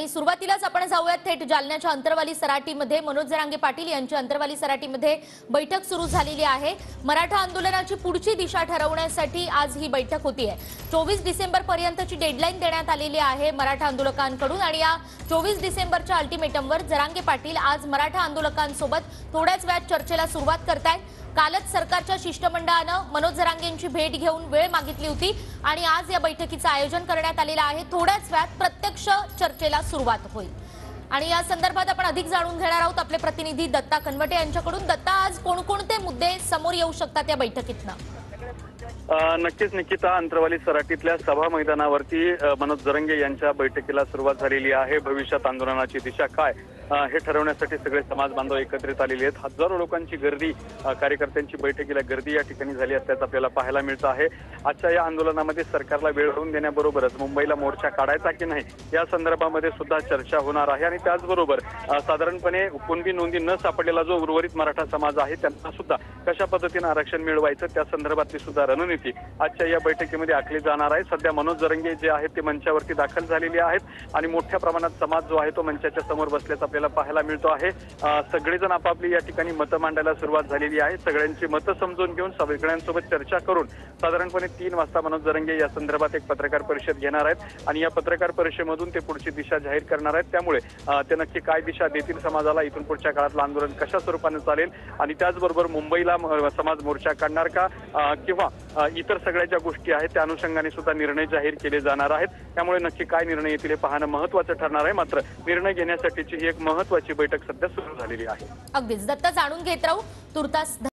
आणि सुरुवातीलाच आपण जाऊयात थेट जालन्याच्या अंतरवाली सराटीमध्ये मनोज जरांगे पाटील यांची अंतरवाली सराटीमध्ये बैठक सुरू झालेली आहे। मराठा आंदोलनाची पुढची दिशा ठरवण्यासाठी आज ही बैठक होतीये। 24 डिसेंबर पर्यंतची डेडलाईन देण्यात आलेली आहे मराठा आंदोलकांकडून आणि या 24 डिसेंबरच्या अल्टिमेटमवर जरांगे पाटील आज मराठा आंदोलकांसोबत थोड्याच वेळात चर्चेला सुरुवात करतायत। कालच सरकारच्या शिष्टमंडळानं मनोज जरांगेंची भेट घेऊन वेळ मागितली होती आणि आज या बैठकीचं आयोजन करण्यात आलेलं आहे। थोड्याच वेळात प्रत्यक्ष चर्चेला सुरुवात होईल आणि या संदर्भात आपण अधिक जाणून घेणार आहोत आपले प्रतिनिधी दत्ता कनवटे यांच्याकडून। दत्ता, आज कोणकोणते मुद्दे समोर येऊ शकतात या बैठकीतनं? नक्कीच निकिता, अंतरवाली सराटीतल्या सभा मैदानावरती मनोज जरांगे यांच्या बैठकीला सुरुवात झालेली आहे। भविष्यात आंदोलनाची दिशा काय हे ठरवण्यासाठी सगळे समाज बांधव एकत्रित आलेले आहेत। हजारो लोकांची गर्दी, कार्यकर्त्यांची बैठकीला गर्दी या ठिकाणी झाली असल्याचं आपल्याला पाहायला मिळतं आहे। आजच्या या आंदोलनामध्ये सरकारला वेळ होऊन देण्याबरोबरच मुंबईला मोर्चा काढायचा की नाही या संदर्भामध्ये सुद्धा चर्चा होणार आहे आणि त्याचबरोबर साधारणपणे कुणबी नोंदी न सापडलेला जो उर्वरित मराठा समाज आहे त्यांना सुद्धा कशा पद्धतीने आरक्षण मिळवायचं त्या संदर्भातली सुद्धा रणनीती आजच्या या बैठकीमध्ये आखली जाणार आहे। सध्या मनोज जरांगे जे आहेत ते मंचावरती दाखल झालेले आहेत आणि मोठ्या प्रमाणात समाज जो आहे तो मंचाच्या समोर बसल्याचं आपल्याला पाहायला मिळतो आहे। सगळेजण आपापली या ठिकाणी मतं मांडायला सुरुवात झालेली आहे। सगळ्यांची मतं समजून घेऊन सगळ्यांसोबत चर्चा करून साधारणपणे 3 वाजता मनोज जरांगे या संदर्भात एक पत्रकार परिषद घेणार आहेत आणि या पत्रकार परिषदेमधून ते पुढची दिशा जाहीर करणार आहेत। त्यामुळे ते नक्की काय दिशा देतील समाजाला, इथून पुढच्या काळातलं आंदोलन कशा स्वरूपाने चालेल आणि त्याचबरोबर मुंबईला समाज मोर्चा काढणार का किंवा इतर सगळ्या ज्या गोष्टी आहेत त्या अनुषंगाने सुद्धा निर्णय जाहीर केले जाणार आहेत। त्यामुळे नक्की काय निर्णय येतील हे पाहणं महत्त्वाचं ठरणार आहे। मात्र निर्णय घेण्यासाठीची ही एक महत्त्वाची बैठक सध्या सुरू झालेली आहे। अगदीच दत्ता, जाणून घेत राहू तुर्तास।